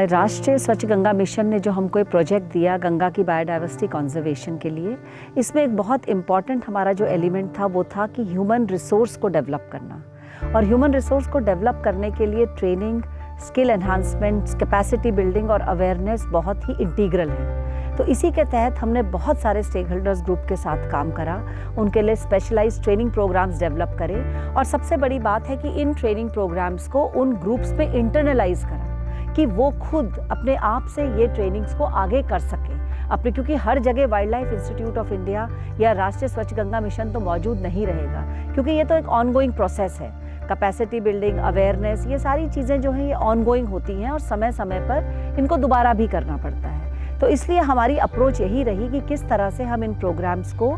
राष्ट्रीय स्वच्छ गंगा मिशन ने जो हमको एक प्रोजेक्ट दिया गंगा की बायोडाइवर्सिटी कंजर्वेशन के लिए, इसमें एक बहुत इम्पॉर्टेंट हमारा जो एलिमेंट था वो था कि ह्यूमन रिसोर्स को डेवलप करना। और ह्यूमन रिसोर्स को डेवलप करने के लिए training, skill enhancement, capacity building और अवेयरनेस बहुत ही इंटीग्रल है। तो इसी के तहत हमने बहुत सारे स्टेक होल्डर्स ग्रुप के साथ काम करा, उनके लिए स्पेशलाइज्ड ट्रेनिंग प्रोग्राम्स डेवलप करे। और सबसे बड़ी बात है कि इन ट्रेनिंग प्रोग्राम्स को उन ग्रुप्स में इंटरनलाइज करा कि वो खुद अपने आप से ये ट्रेनिंग्स को आगे कर सकें अपने, क्योंकि हर जगह wild life institute of India या राष्ट्रीय स्वच्छ गंगा मिशन तो मौजूद नहीं रहेगा, क्योंकि ये तो एक ऑनगोइंग प्रोसेस है। कैपेसिटी बिल्डिंग, अवेयरनेस, ये सारी चीज़ें जो हैं ये ऑनगोइंग होती हैं और समय समय पर इनको दोबारा भी करना पड़ता है। तो इसलिए हमारी अप्रोच यही रही कि किस तरह से हम इन प्रोग्राम्स को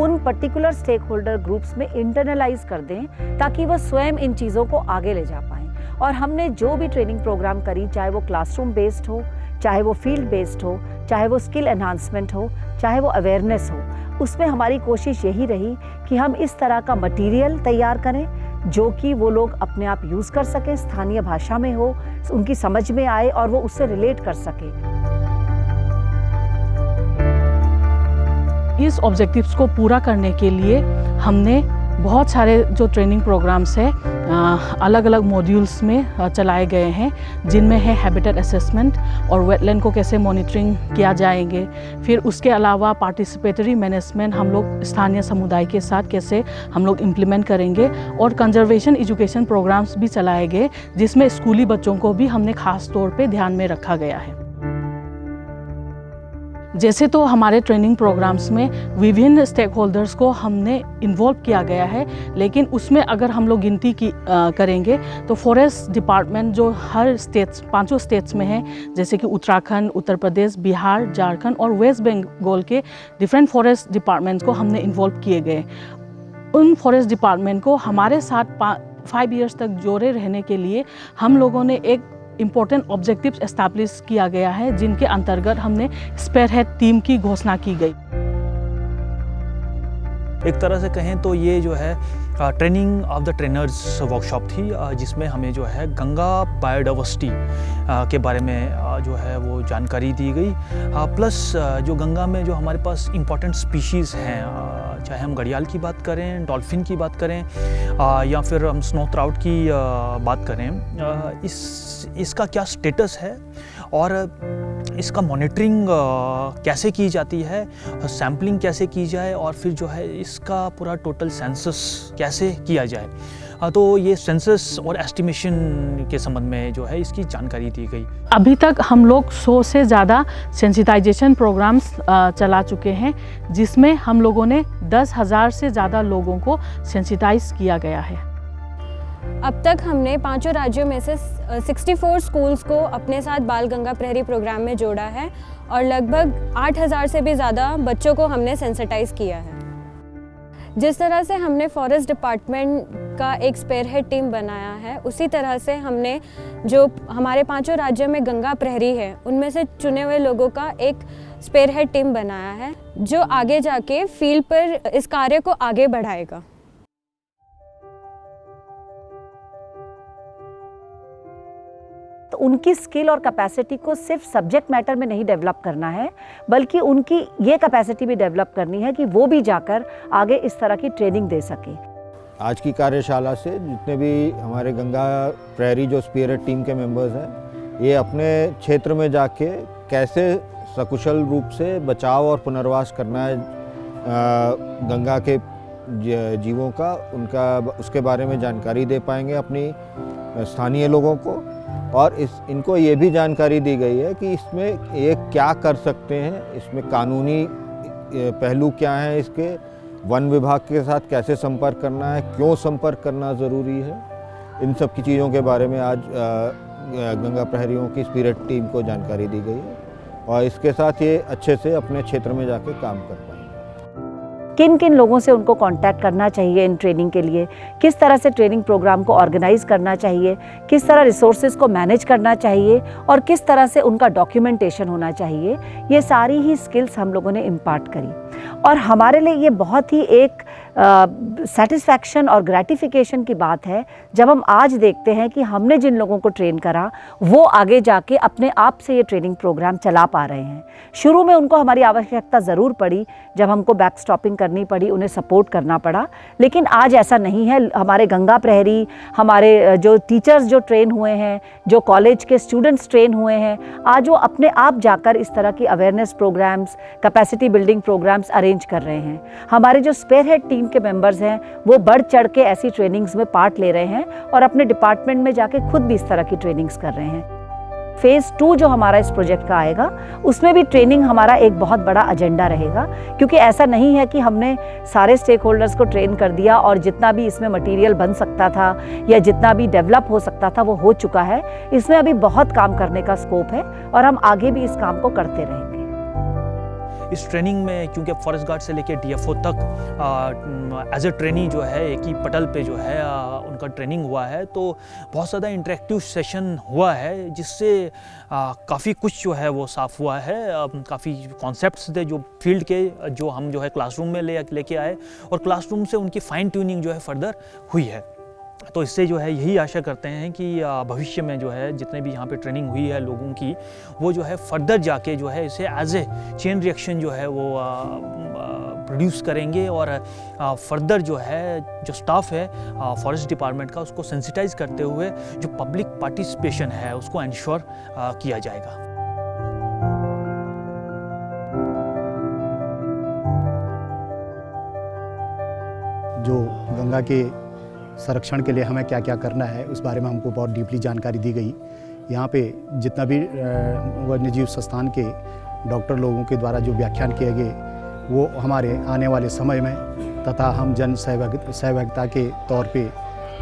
उन पर्टिकुलर स्टेक होल्डर ग्रुप्स में इंटरनलाइज कर दें ताकि वो स्वयं इन चीज़ों को आगे ले जा पाएँ। और हमने जो भी ट्रेनिंग प्रोग्राम करी, चाहे वो क्लासरूम बेस्ड हो, चाहे वो फील्ड बेस्ड हो, चाहे वो स्किल एनहांसमेंट हो, चाहे वो अवेयरनेस हो, उसमें हमारी कोशिश यही रही कि हम इस तरह का मटेरियल तैयार करें जो कि वो लोग अपने आप यूज़ कर सकें, स्थानीय भाषा में हो, उनकी समझ में आए और वो उससे रिलेट कर सकें। इस ऑब्जेक्टिव्स को पूरा करने के लिए हमने बहुत सारे जो ट्रेनिंग प्रोग्राम्स है अलग अलग मॉड्यूल्स में चलाए गए हैं, जिनमें है हैबिटेट असेसमेंट और वेटलैंड को कैसे मॉनिटरिंग किया जाएंगे। फिर उसके अलावा पार्टिसिपेटरी मैनेजमेंट हम लोग स्थानीय समुदाय के साथ कैसे हम लोग इम्प्लीमेंट करेंगे, और कंजर्वेशन एजुकेशन प्रोग्राम्स भी चलाए गए जिसमें स्कूली बच्चों को भी हमने खास तौर पे ध्यान में रखा गया है। जैसे तो हमारे ट्रेनिंग प्रोग्राम्स में विभिन्न स्टेक होल्डर्स को हमने इन्वॉल्व किया गया है, लेकिन उसमें अगर हम लोग गिनती करेंगे तो फॉरेस्ट डिपार्टमेंट जो हर स्टेट्स 5 स्टेट्स में है, जैसे कि उत्तराखंड, उत्तर प्रदेश, बिहार, झारखंड और वेस्ट बंगाल के डिफरेंट फॉरेस्ट डिपार्टमेंट्स को हमने इन्वॉल्व किए गए। उन फॉरेस्ट डिपार्टमेंट को हमारे साथ 5 ईयर्स तक जोड़े रहने के लिए हम लोगों ने एक इम्पोर्टेंट ऑब्जेक्टिव्स एस्टैब्लिश किया गया है, जिनके अंतर्गत हमने स्पेयरहेड टीम की घोषणा की गई। एक तरह से कहें तो ये जो है training of the trainers workshop थी, जिसमें हमें जो है गंगा बायोडाइवर्सिटी के बारे में जो है वो जानकारी दी गई, प्लस जो गंगा में जो हमारे पास इम्पॉर्टेंट स्पीशीज़ हैं, चाहे हम घड़ियाल की बात करें, डॉल्फिन की बात करें या फिर हम स्नो ट्राउट की बात करें, इसका क्या स्टेटस है और इसका मॉनिटरिंग कैसे की जाती है, सैम्पलिंग कैसे की जाए और फिर जो है इसका पूरा टोटल सेंसस कैसे किया जाए। तो ये सेंसस और एस्टिमेशन के संबंध में जो है इसकी जानकारी दी गई। अभी तक हम लोग 100 से ज़्यादा सेंसिटाइजेशन प्रोग्राम्स चला चुके हैं, जिसमें हम लोगों ने 10,000 से ज़्यादा लोगों को सेंसिटाइज किया गया है। अब तक हमने 5 राज्यों में से 64 स्कूल्स को अपने साथ बाल गंगा प्रहरी प्रोग्राम में जोड़ा है और लगभग 8,000 से भी ज़्यादा बच्चों को हमने सेंसिटाइज किया है। जिस तरह से हमने फॉरेस्ट डिपार्टमेंट का एक स्पेयरहेड टीम बनाया है, उसी तरह से हमने जो हमारे 5 राज्यों में गंगा प्रहरी है उनमें से चुने हुए लोगों का एक स्पेयरहेड टीम बनाया है, जो आगे जाके फील्ड पर इस कार्य को आगे बढ़ाएगा। तो उनकी स्किल और कैपेसिटी को सिर्फ सब्जेक्ट मैटर में नहीं डेवलप करना है, बल्कि उनकी ये कैपेसिटी भी डेवलप करनी है कि वो भी जाकर आगे इस तरह की ट्रेनिंग दे सके। आज की कार्यशाला से जितने भी हमारे गंगा प्रहरी जो स्पिरिट टीम के मेंबर्स हैं, ये अपने क्षेत्र में जाके कैसे सकुशल रूप से बचाव और पुनर्वास करना है गंगा के जीवों का, उनका उसके बारे में जानकारी दे पाएंगे अपनी स्थानीय लोगों को। और इनको ये भी जानकारी दी गई है कि इसमें ये क्या कर सकते हैं, इसमें कानूनी पहलू क्या हैं, इसके वन विभाग के साथ कैसे संपर्क करना है, क्यों संपर्क करना ज़रूरी है, इन सब की चीज़ों के बारे में आज गंगा प्रहरियों की स्पिरिट टीम को जानकारी दी गई है और इसके साथ ये अच्छे से अपने क्षेत्र में जाके काम कर पाएंगे। किन किन लोगों से उनको कांटेक्ट करना चाहिए इन ट्रेनिंग के लिए, किस तरह से ट्रेनिंग प्रोग्राम को ऑर्गेनाइज करना चाहिए, किस तरह रिसोर्सेज को मैनेज करना चाहिए और किस तरह से उनका डॉक्यूमेंटेशन होना चाहिए, ये सारी ही स्किल्स हम लोगों ने इम्पार्ट करी। और हमारे लिए ये बहुत ही एक सेटिस्फैक्शन और ग्रेटिफिकेशन की बात है जब हम आज देखते हैं कि हमने जिन लोगों को ट्रेन करा वो आगे जाके अपने आप से ये ट्रेनिंग प्रोग्राम चला पा रहे हैं। शुरू में उनको हमारी आवश्यकता ज़रूर पड़ी, जब हमको बैक स्टॉपिंग करनी पड़ी, उन्हें सपोर्ट करना पड़ा, लेकिन आज ऐसा नहीं है। हमारे गंगा प्रहरी, हमारे जो टीचर्स जो ट्रेन हुए हैं, जो कॉलेज के स्टूडेंट्स ट्रेन हुए हैं, आज वो अपने आप जाकर इस तरह की awareness programmes, capacity building programmes arrange कर रहे हैं। हमारे जो स्पेयरहेड टीम के मेंबर्स हैं वो बढ़ चढ़ के ऐसी ट्रेनिंग्स में पार्ट ले रहे हैं और अपने डिपार्टमेंट में जाके खुद भी इस तरह की ट्रेनिंग्स कर रहे हैं। फेज़ 2 जो हमारा इस प्रोजेक्ट का आएगा उसमें भी ट्रेनिंग हमारा एक बहुत बड़ा एजेंडा रहेगा, क्योंकि ऐसा नहीं है कि हमने सारे स्टेक होल्डर्स को ट्रेन कर दिया और जितना भी इसमें मटेरियल बन सकता था या जितना भी डेवलप हो सकता था वो हो चुका है। इसमें अभी बहुत काम करने का स्कोप है और हम आगे भी इस काम को करते रहेंगे। इस ट्रेनिंग में क्योंकि फॉरेस्ट गार्ड से लेकर DFO तक एज ए ट्रेनी जो है एक ही पटल पे जो है उनका ट्रेनिंग हुआ है, तो बहुत ज़्यादा इंटरेक्टिव सेशन हुआ है जिससे काफ़ी कुछ जो है वो साफ़ हुआ है। काफ़ी कॉन्सेप्ट्स थे जो फील्ड के, जो हम जो है क्लासरूम में लेके आए और क्लासरूम से उनकी फाइन ट्यूनिंग जो है फर्दर हुई है। तो इससे जो है यही आशा करते हैं कि भविष्य में जो है जितने भी यहाँ पे ट्रेनिंग हुई है लोगों की, वो जो है फर्दर जाके जो है इसे एज ए चेन रिएक्शन जो है वो प्रोड्यूस करेंगे और फर्दर जो है जो स्टाफ है फॉरेस्ट डिपार्टमेंट का उसको सेंसिटाइज करते हुए जो पब्लिक पार्टिसिपेशन है उसको इंश्योर किया जाएगा। जो गंगा के संरक्षण के लिए हमें क्या क्या करना है उस बारे में हमको बहुत डीपली जानकारी दी गई। यहाँ पे जितना भी वन्यजीव संस्थान के डॉक्टर लोगों के द्वारा जो व्याख्यान किए गए वो हमारे आने वाले समय में तथा हम जन सहभागिता के तौर पे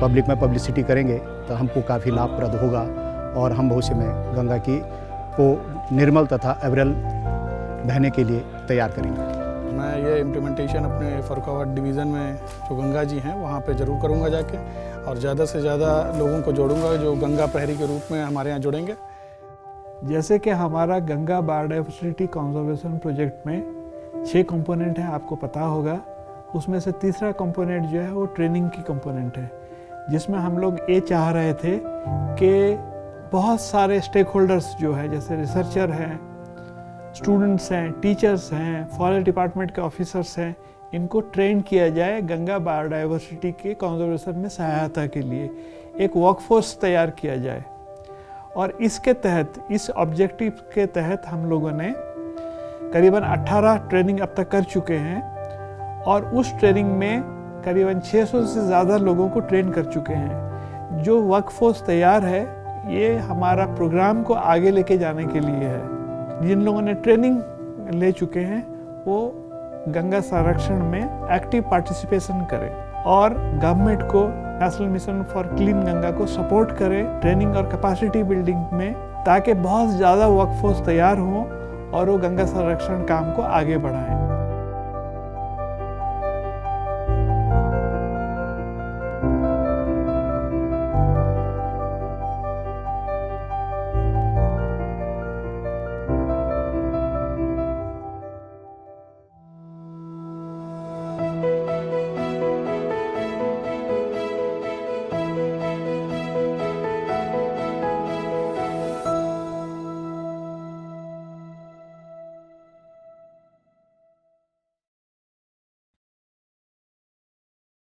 पब्लिक में पब्लिसिटी करेंगे तो हमको काफ़ी लाभप्रद होगा और हम भविष्य में गंगा की को निर्मल तथा एवरल बहने के लिए तैयार करेंगे। मैं ये इम्प्लीमेंटेशन अपने फर्रुखाबाद डिवीज़न में जो गंगा जी हैं वहाँ पे ज़रूर करूँगा जाके, और ज़्यादा से ज़्यादा लोगों को जोड़ूंगा जो गंगा प्रहरी के रूप में हमारे यहाँ जुड़ेंगे। जैसे कि हमारा गंगा बायोडाइवर्सिटी कंजर्वेशन प्रोजेक्ट में 6 कंपोनेंट हैं, आपको पता होगा। उसमें से तीसरा कंपोनेंट जो है वो ट्रेनिंग की कंपोनेंट है, जिसमें हम लोग ये चाह रहे थे कि बहुत सारे स्टेक होल्डर्स जो है, जैसे रिसर्चर हैं, स्टूडेंट्स हैं, टीचर्स हैं, फॉरेस्ट डिपार्टमेंट के ऑफिसर्स हैं, इनको ट्रेन किया जाए गंगा बायोडाइवर्सिटी के कंजर्वेशन में सहायता के लिए। एक वर्कफोर्स तैयार किया जाए और इसके तहत, इस ऑब्जेक्टिव के तहत हम लोगों ने करीबन 18 ट्रेनिंग अब तक कर चुके हैं और उस ट्रेनिंग में करीबन 600 से ज़्यादा लोगों को ट्रेन कर चुके हैं। जो वर्कफोर्स तैयार है ये हमारा प्रोग्राम को आगे लेके जाने के लिए है। जिन लोगों ने ट्रेनिंग ले चुके हैं वो गंगा संरक्षण में एक्टिव पार्टिसिपेशन करें और गवर्नमेंट को national mission for clean Ganga को सपोर्ट करें ट्रेनिंग और कैपेसिटी बिल्डिंग में, ताकि बहुत ज़्यादा वर्कफोर्स तैयार हो और वो गंगा संरक्षण काम को आगे बढ़ाएं।